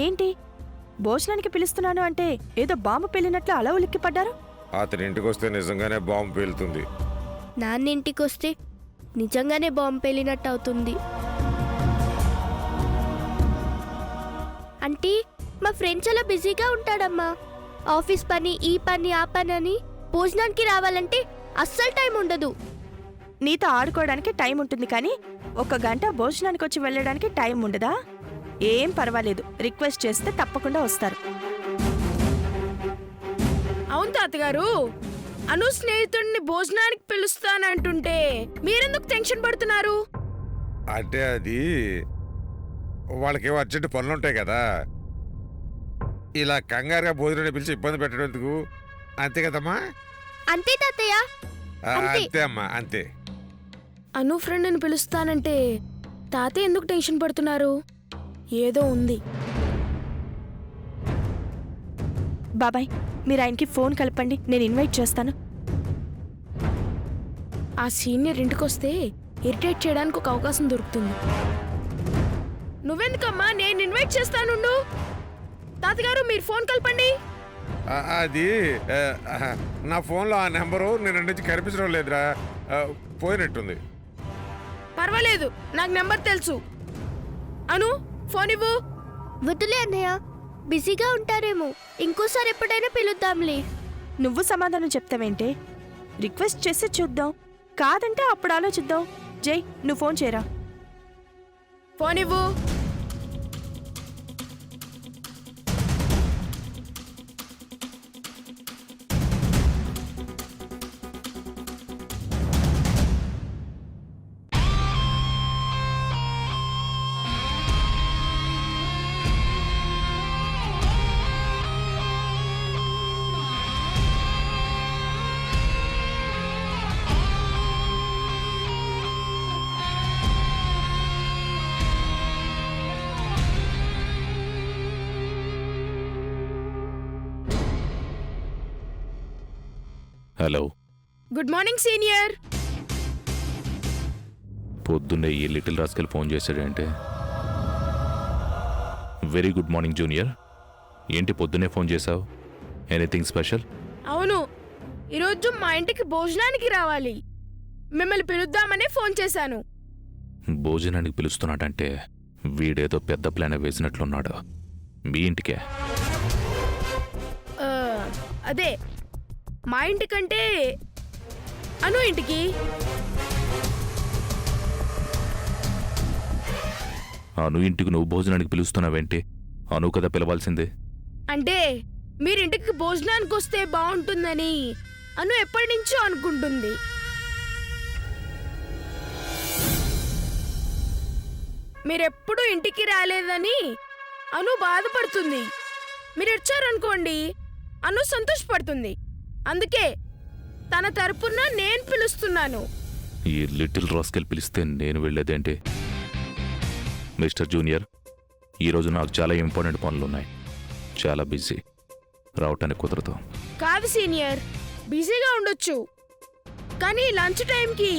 ఏంటి భోజనానికి పిలుస్తున్నాను అంటే ఏదో బాంబు పేలినట్లు అలా ఉలిక్కిపడ్డారు? అతని ఇంటికి వస్తే నిజంగానే బాంబు పేలుతుంది. నాన్నింటికి వస్తే నిజంగానే బాంబు పేలినట్టు అవుతుంది. అంటే మా ఫ్రెండ్ చాలా బిజీగా ఉంటాడమ్మా. ఆఫీస్ పని, ఈ పని, ఆ పని అని భోజనానికి రావాలంటే అస్సలు టైం ఉండదు. నీతో ఆడుకోవడానికి టైం ఉంటుంది కానీ 1 గంట భోజనానికి వచ్చి వెళ్ళడానికి టైం ఉండదా? ఏం పర్వాలేదు, రిక్వెస్ట్ చేస్తే తప్పకుండా వస్తారు. అవును తాతగారు, అను స్నేహితుడిని భోజనానికి పిలుస్తానంటుంటే మీరెందుకు టెన్షన్ పడుతున్నారు? అంటే అది వాళ్ళకేవో అర్జెంట్ పనులుంటాయి కదా, ఇలా కంగారుగా భోజనాన్ని పిలిచి ఇబ్బంది పెట్టడం ఎందుకు? అంతే కదమ్మా? అంతే తాతయ్య. అంతే. అంతే అమ్మా, అంతే. అను ఫ్రెండ్ని పిలుస్తానంటే తాతయ్య ఎందుకు టెన్షన్ పడుతున్నారు? ఏదో ఉంది. బాబాయ్, మీరు ఆయనకి ఫోన్ కలపండి, నేను ఇన్వైట్ చేస్తాను. ఆ సీనియర్ ఇంటికొస్తే ఇరిటేట్ చేయడానికి ఒక అవకాశం దొరుకుతుంది. నువ్వెందుకమ్మా, నేను ఇన్వైట్ చేస్తానుండు. తాతగారు మీరు ఫోన్ కలపండి. అది నా ఫోన్లో ఆ నెంబరు నేను నుంచి కనిపించడం లేదురా, పోయినట్టుంది. పర్వాలేదు, నాకు నెంబర్ తెలుసు. అను ఫోన్ ఇవ్వు. వద్దులే అన్నయ్య, బిజీగా ఉంటారేమో, ఇంకోసారి ఎప్పుడైనా పిలుద్దాంలే. నువ్వు సమాధానం చెప్తావేంటే? రిక్వెస్ట్ చేసి చూద్దాం, కాదంటే అప్పుడు ఆలోచిద్దాం. జై, నువ్వు ఫోన్ చేయరా. ఫోన్ ఇవ్వు. హలో. Good morning senior. పొద్దున్నే ఈ లిటిల్ రాస్కెల్ ఫోన్ చేశాడంటే. Very good morning junior. ఏంటి పొద్దున్నే ఫోన్ చేశావు? Anything special? అవును, ఈరోజు మా ఇంటికి భోజనానికి రావాలి. మిమ్మల్ని పిలుద్దామనే ఫోన్ చేశాను. భోజనానికి పిలుస్తున్నాడంటే వీడేదో పెద్ద ప్లాన్ వేసినట్లున్నాడు. మీ ఇంటికే? అదే మా ఇంటికంటే అను ఇంటికి. అను ఇంటికి నువ్వు భోజనానికి పిలుస్తున్నావేంటి? అను కదా పిలవాల్సిందే. అంటే మీరింటికి భోజనానికి వస్తే బాగుంటుందని అను ఎప్పటి నుంచో అనుకుంటుంది. మీరెప్పుడు ఇంటికి రాలేదని అను బాధపడుతుంది. మీరు వచ్చారనుకోండి, అను సంతోషపడుతుంది. అందుకే తన తరపున నేను పిలుస్తున్నాను. ఈ లిటిల్ రాస్కెల్ పిలిస్తే నేను వెళ్ళేదేంటి? మిస్టర్ జూనియర్, ఈరోజు నాకు చాలా ఇంపార్టెంట్ పనులున్నాయి. చాలా బిజీ, రావటానికి కుదరదు. కాదు సీనియర్, బిజీగా ఉండొచ్చు, కానీ లంచ్ టైంకి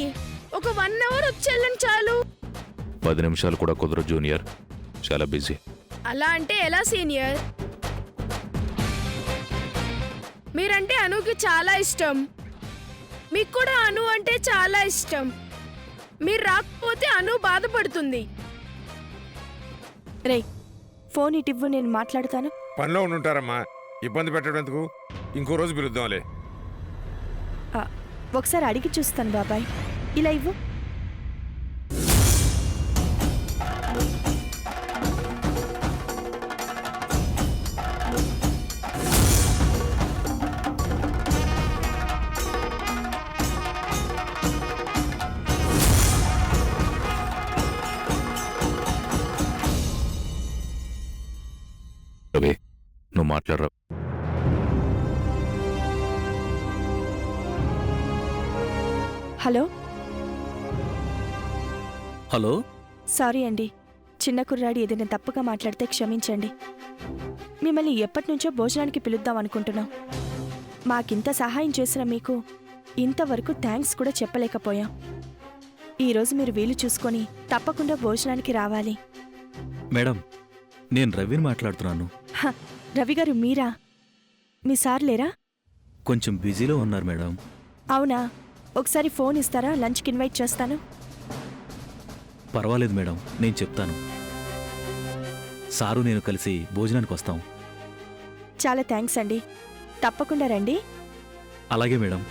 ఒక 1 అవర్ వచ్చేళ్ళని చాలు. 10 నిమిషాలు కూడా కుదరదు జూనియర్, చాలా బిజీ. అలా అంటే ఎలా సీనియర్? మీరంటే అనుకి చాలా ఇష్టం, మీకు కూడా అను అంటే చాలా ఇష్టం. మీరు రాకపోతే అను బాధపడుతుంది. రేయ్, ఫోన్ ఇటివ్వు, నేను మాట్లాడతాను. పనిలో ఉండుంటారమ్మా, ఇబ్బంది పెట్టడం ఎందుకు? ఇంకో రోజు పిలుద్దాంలే. ఒకసారి అడిగి చూస్తాను బాబాయ్, ఇలా ఇవ్వు. రవి, నువ్వు మాట్లాడరా. హలో. హలో. సారీ అండి, చిన్న కుర్రాడి ఏదైనా తప్పుగా మాట్లాడితే క్షమించండి. మిమ్మల్ని ఎప్పటినుంచో భోజనానికి పిలుద్దాం అనుకుంటున్నాం. మాకింత సహాయం చేసిన మీకు ఇంతవరకు థ్యాంక్స్ కూడా చెప్పలేకపోయాం. ఈరోజు మీరు వీలు చూసుకొని తప్పకుండా భోజనానికి రావాలి. మేడం, నేను రవిని మాట్లాడుతున్నాను. హ, రవి గారు మీరా? మీ సార్ లేరా? కొంచెం బిజీలో ఉన్నారు మేడం. అవునా? ఒకసారి ఫోన్ ఇస్తారా? లంచ్కి ఇన్వైట్ చేస్తాను. పర్వాలేదు మేడం, నేను చెప్తాను. సారు నేను కలిసి భోజనానికి వస్తాం. చాలా థ్యాంక్స్ అండి. తప్పకుండా రండి. అలాగే మేడం.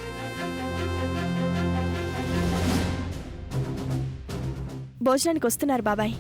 భోజనానికి వస్తున్నారు బాబాయ్.